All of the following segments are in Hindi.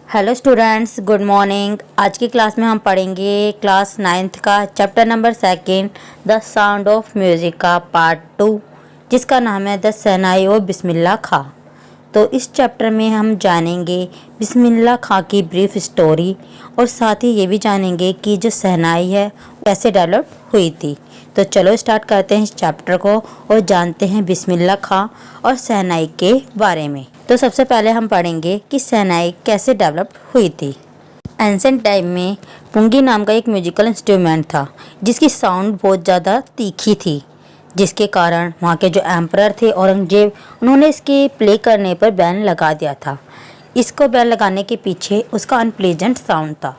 Hello students, good morning. आज की क्लास में हम पढ़ेंगे क्लास 9th का chapter number 2 the sound of music का पार्ट 2, जिसका नाम है द शहनाई और बिस्मिल्लाह खां। तो इस चैप्टर में हम जानेंगे बिस्मिल्लाह खां की ब्रीफ स्टोरी और साथ ही ये भी जानेंगे कि जो शहनाई है कैसे डेवलप हुई थी। तो चलो स्टार्ट करते हैं इस चैप्टर को और जानते हैं बिस्मिल्लाह खां और शहनाई के बारे में। तो सबसे पहले हम पढ़ेंगे कि शहनाई कैसे डेवलप हुई थी। एंसेंट टाइम में पुंगी नाम का एक म्यूजिकल इंस्ट्रूमेंट था जिसकी साउंड बहुत ज़्यादा तीखी थी, जिसके कारण वहाँ के जो एम्परर थे औरंगजेब, उन्होंने इसके प्ले करने पर बैन लगा दिया था। इसको बैन लगाने के पीछे उसका अनप्लेजेंट साउंड था।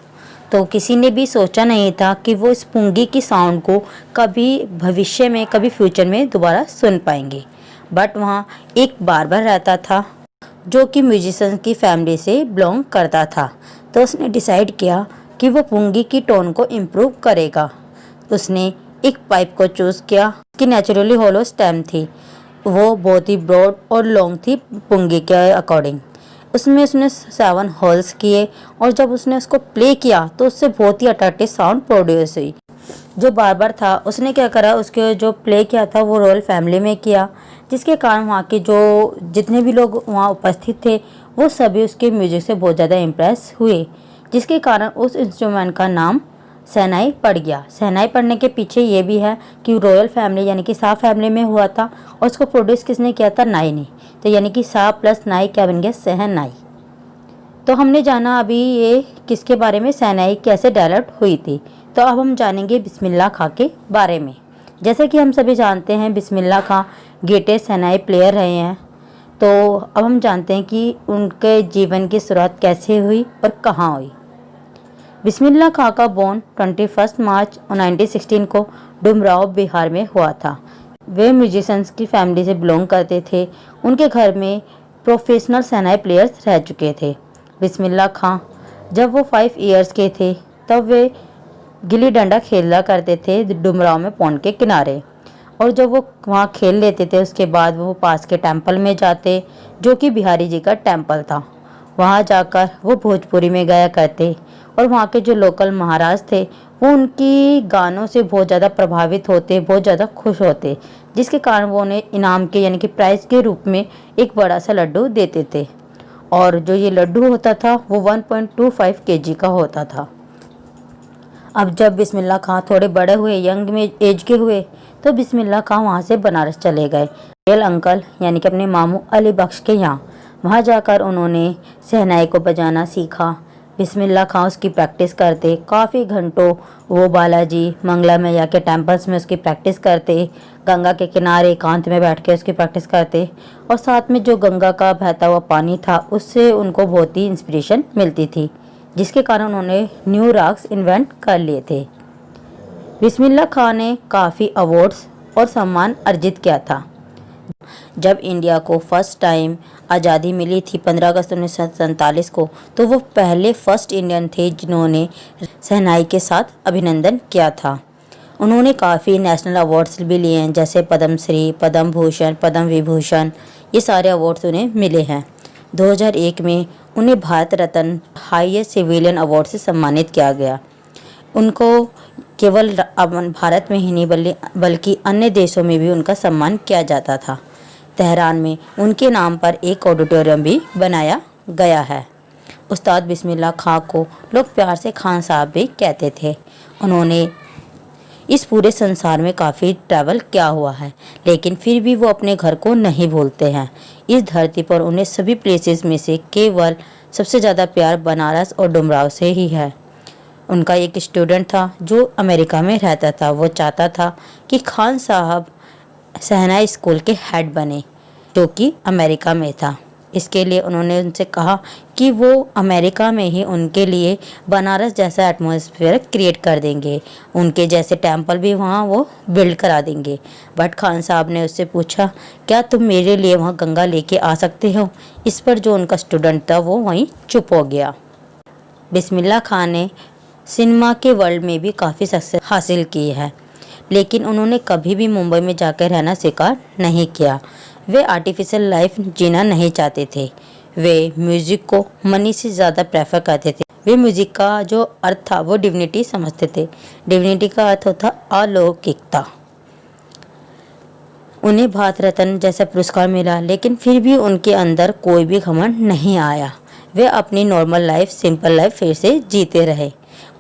तो किसी ने भी सोचा नहीं था कि वो इस पुंगी की साउंड को कभी भविष्य में, कभी फ्यूचर में दोबारा सुन पाएंगे। बट वहाँ एक बार्बर रहता था जो कि म्यूजिशियन की फैमिली से बिलोंग करता था। तो उसने डिसाइड किया कि वो पुंगी की टोन को इम्प्रूव करेगा। उसने एक पाइप को चूज़ किया कि नेचुरली होलो स्टेम थी, वो बहुत ही ब्रॉड और लॉन्ग थी पुंगी के अकॉर्डिंग। उसमें उसने 7 होल्स किए और जब उसने उसको प्ले किया तो उससे बहुत ही अट्रैक्टिव साउंड प्रोड्यूस हुई। जो बार्बर था उसने क्या करा, उसके जो प्ले किया था वो रॉयल फैमिली में किया, जिसके कारण वहाँ के जो जितने भी लोग वहाँ उपस्थित थे वो सभी उसके म्यूजिक से बहुत ज़्यादा इम्प्रेस हुए, जिसके कारण उस इंस्ट्रूमेंट का नाम शहनाई पड़ गया। शहनाई पड़ने के पीछे ये भी है कि रॉयल फैमिली यानी कि शाह फैमिली में हुआ था और उसको प्रोड्यूस किसने किया था, नाई ने। तो यानी कि शाह प्लस नाई क्या बन गया, शहनाई। तो हमने जाना अभी ये किसके बारे में, शहनाई कैसे डेवलप हुई थी। तो अब हम जानेंगे बिस्मिल्लाह खां के बारे में। जैसे कि हम सभी जानते हैं बिस्मिल्लाह खां ग्रेटेस्ट शहनाई प्लेयर रहे हैं। तो अब हम जानते हैं कि उनके जीवन की शुरुआत कैसे हुई और कहाँ हुई। बिस्मिल्लाह खां का बॉर्न 21 मार्च 1916 को डुमराव बिहार में हुआ था। वे म्यूजिशियंस की फैमिली से बिलोंग करते थे। उनके घर में प्रोफेशनल शहनाई प्लेयर्स रह चुके थे। बिस्मिल्लाह खां जब वो 5 इयर्स के थे तब वे गिल्ली डंडा खेला करते थे डुमराव में पौंड के किनारे। और जब वो वहाँ खेल लेते थे उसके बाद वो पास के टेंपल में जाते, जो कि बिहारी जी का टेंपल था। वहाँ जाकर वो भोजपुरी में गाया करते और वहाँ के जो लोकल महाराज थे वो उनकी गानों से बहुत ज़्यादा प्रभावित होते, बहुत ज़्यादा खुश होते, जिसके कारण वो उन्हें इनाम के यानी कि प्राइज़ के रूप में एक बड़ा सा लड्डू देते थे। और जो ये लड्डू होता था वो 1.25 kg का होता था। अब जब बिस्मिल्लाह खां थोड़े बड़े हुए, यंग में एज के हुए, तो बिस्मिल्लाह खां वहाँ से बनारस चले गए रियल अंकल यानी कि अपने मामू अली बख्श के यहाँ। वहाँ जाकर उन्होंने शहनाई को बजाना सीखा। बिस्मिल्लाह खां उसकी प्रैक्टिस करते, काफ़ी घंटों वो बालाजी मंगला मैया के टेम्पल्स में उसकी प्रैक्टिस करते, गंगा के किनारे एकांत में बैठ के उसकी प्रैक्टिस करते और साथ में जो गंगा का बहता हुआ पानी था उससे उनको बहुत ही इंस्पिरेशन मिलती थी, जिसके कारण उन्होंने न्यू राग्स इन्वेंट कर लिए थे। बिस्मिल्लाह खां ने काफ़ी अवार्ड्स और सम्मान अर्जित किया था। जब इंडिया को फर्स्ट टाइम आज़ादी मिली थी 15 अगस्त 1947 को, तो वो पहले फर्स्ट इंडियन थे जिन्होंने शहनाई के साथ अभिनंदन किया था। उन्होंने काफ़ी नेशनल अवार्ड्स भी लिए हैं, जैसे पद्म श्री, पद्म भूषण, पद्म विभूषण, ये सारे अवार्ड्स उन्हें मिले हैं। 2001 में उन्हें Bharat Ratna highest civilian award से सम्मानित किया गया। उनको केवल भारत में ही नहीं बल्कि अन्य देशों में भी उनका सम्मान किया जाता था। तेहरान में उनके नाम पर एक ऑडिटोरियम भी बनाया गया है। उस्ताद बिस्मिल्लाह खां को लोग प्यार से खान साहब भी कहते थे। उन्होंने इस पूरे संसार में काफ़ी ट्रैवल किया हुआ है, लेकिन फिर भी वो अपने घर को नहीं भूलते हैं। इस धरती पर उन्हें सभी प्लेसेस में से केवल सबसे ज़्यादा प्यार बनारस और डुमराव से ही है। उनका एक स्टूडेंट था जो अमेरिका में रहता था। वो चाहता था कि खान साहब शहनाई स्कूल के हेड बने, जो कि अमेरिका में था। इसके लिए उन्होंने उनसे कहा कि वो अमेरिका में ही उनके लिए बनारस जैसा एटमॉस्फेयर क्रिएट कर देंगे, उनके जैसे टेंपल भी वहाँ वो बिल्ड करा देंगे। बट खान साहब ने उससे पूछा, क्या तुम मेरे लिए वहाँ गंगा लेके आ सकते हो? इस पर जो उनका स्टूडेंट था वो वहीं चुप हो गया। बिस्मिल्लाह खां ने सिनेमा के वर्ल्ड में भी काफ़ी सक्सेस हासिल की है, लेकिन उन्होंने कभी भी मुंबई में जाकर रहना स्वीकार नहीं किया। वे आर्टिफिशियल लाइफ जीना नहीं चाहते थे। वे म्यूजिक को मनी से ज़्यादा प्रेफर करते थे। वे म्यूजिक का जो अर्थ था वो डिविनिटी समझते थे। डिविनिटी का अर्थ होता अलौकिकता। उन्हें भारत रत्न जैसा पुरस्कार मिला, लेकिन फिर भी उनके अंदर कोई भी घमंड नहीं आया। वे अपनी नॉर्मल लाइफ, सिंपल लाइफ फिर से जीते रहे।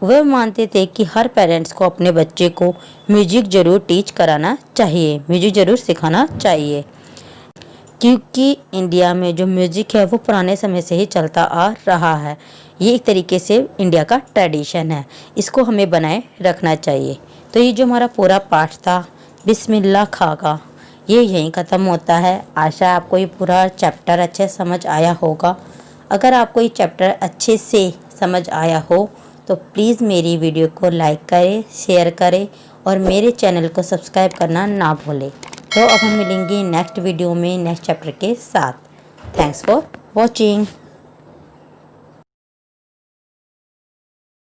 वे मानते थे कि हर पेरेंट्स को अपने बच्चे को म्यूजिक ज़रूर टीच कराना चाहिए, म्यूजिक ज़रूर सिखाना चाहिए, क्योंकि इंडिया में जो म्यूजिक है वो पुराने समय से ही चलता आ रहा है। ये एक तरीके से इंडिया का ट्रेडिशन है, इसको हमें बनाए रखना चाहिए। तो ये जो हमारा पूरा पाठ था बिस्मिल्लाह खाका, ये यहीं ख़त्म होता है। आशा आपको ये पूरा चैप्टर अच्छे समझ आया होगा। अगर आपको ये चैप्टर अच्छे से समझ आया हो तो प्लीज़ मेरी वीडियो को लाइक करें, शेयर करें और मेरे चैनल को सब्सक्राइब करना ना भूलें। तो अब हम मिलेंगे नेक्स्ट वीडियो में नेक्स्ट चैप्टर के साथ। Thanks for watching.